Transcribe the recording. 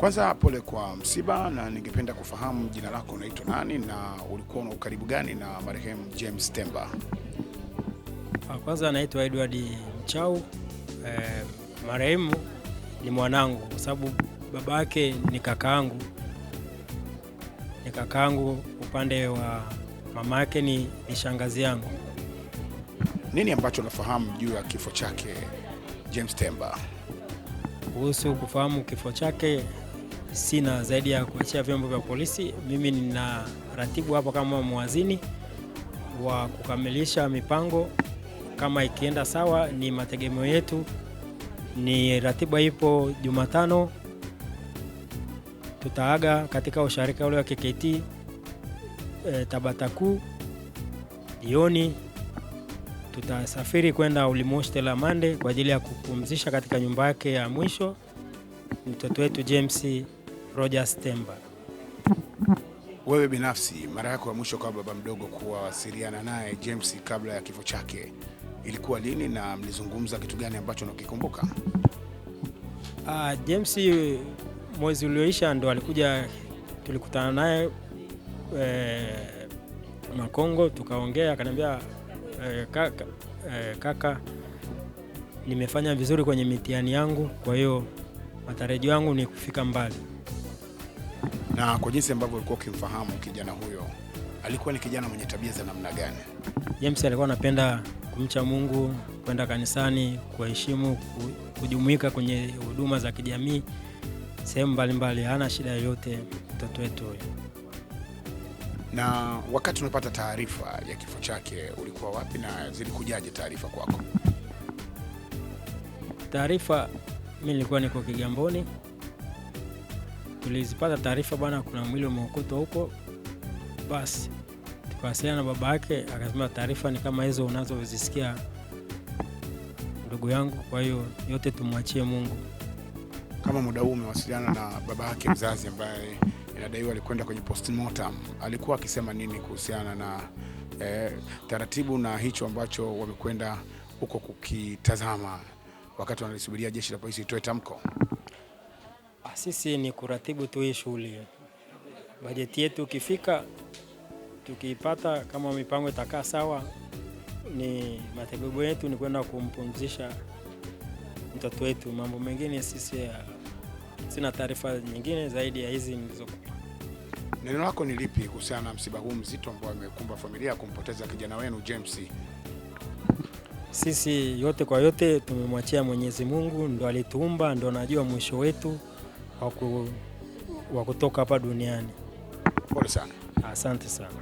Kwanza pole kwa msiba, na ningependa kufahamu jina lako, unaitwa nani na ulikuwa na ukaribu gani na marehemu James Temba? Kwanza naitwa Edward Mchau. Marehemu ni mwanangu kwa sababu babake ni kakaangu. Ni kakaangu, upande wa mamake ni shangazi yangu. Nini ambacho unafahamu juu ya kifo chake James Temba? Kuhusu kufahamu kifo chake sina zaidi ya kuachia vyombo vya polisi. Mimi nina ratibu hapa kama muazini wa kukamilisha mipango. Kama ikienda sawa, ni mategemeo yetu, ni ratiba ipo Jumatano tutaaga katika usharika ule wa KKT Tabata Kuu. Jioni tutasafiri kwenda Ulimosh Stella Mande kwa ajili ya kupumzisha katika nyumba yake ya mwisho mtoto wetu James Rogers Temba. Wewe binafsi, mara yako ya mwisho kwa baba mdogo kuwasiliana naye James kabla ya kifo chake ilikuwa lini, na mlizungumza kitu gani ambacho unakikumbuka? James mwezi ulioisha ndo alikuja, tulikutana naye Makongo, tukaongea, akaniambia kaka, nimefanya vizuri kwenye mitihani yangu, kwa hiyo matarajio yangu ni kufika mbali. Na kwa jinsi ambavyo ulikuwa ukimfahamu kijana huyo, alikuwa ni kijana mwenye tabia za namna gani? James alikuwa anapenda kumcha Mungu, kwenda kanisani, kuheshimu, kujumuika kwenye huduma za kijamii sehemu mbalimbali. Hana shida yoyote mtoto wetu huyo. Na wakati unapata taarifa ya kifo chake ulikuwa wapi na zilikujaje taarifa kwako? Taarifa, mimi nilikuwa niko Kigamboni. Tulizipata taarifa bwana, kuna mwili umeokotwa huko. Basi tukawasiliana na baba yake, akasema taarifa ni kama hizo unazozisikia ndugu yangu, kwa hiyo yote tumwachie Mungu. Kama muda huu umewasiliana na baba yake mzazi ambaye inadaiwa alikwenda kwenye postmortem, alikuwa akisema nini kuhusiana na taratibu na hicho ambacho wamekwenda huko kukitazama wakati wanasubiria jeshi la polisi itoe tamko? Sisi ni kuratibu tu hii shughuli. Bajeti yetu ukifika, tukiipata, kama mipango itakaa sawa, ni mategemeo yetu ni kwenda kumpumzisha mtoto wetu. Mambo mengine sisi sina taarifa nyingine zaidi ya hizi nilizokupa. Neno lako ni lipi kuhusiana na msiba huu mzito ambao umekumba familia kumpoteza kijana wenu James? Sisi yote kwa yote tumemwachia Mwenyezi Mungu, ndo alituumba, ndo anajua mwisho wetu wa kutoka hapa duniani. Pole sana. Asante sana.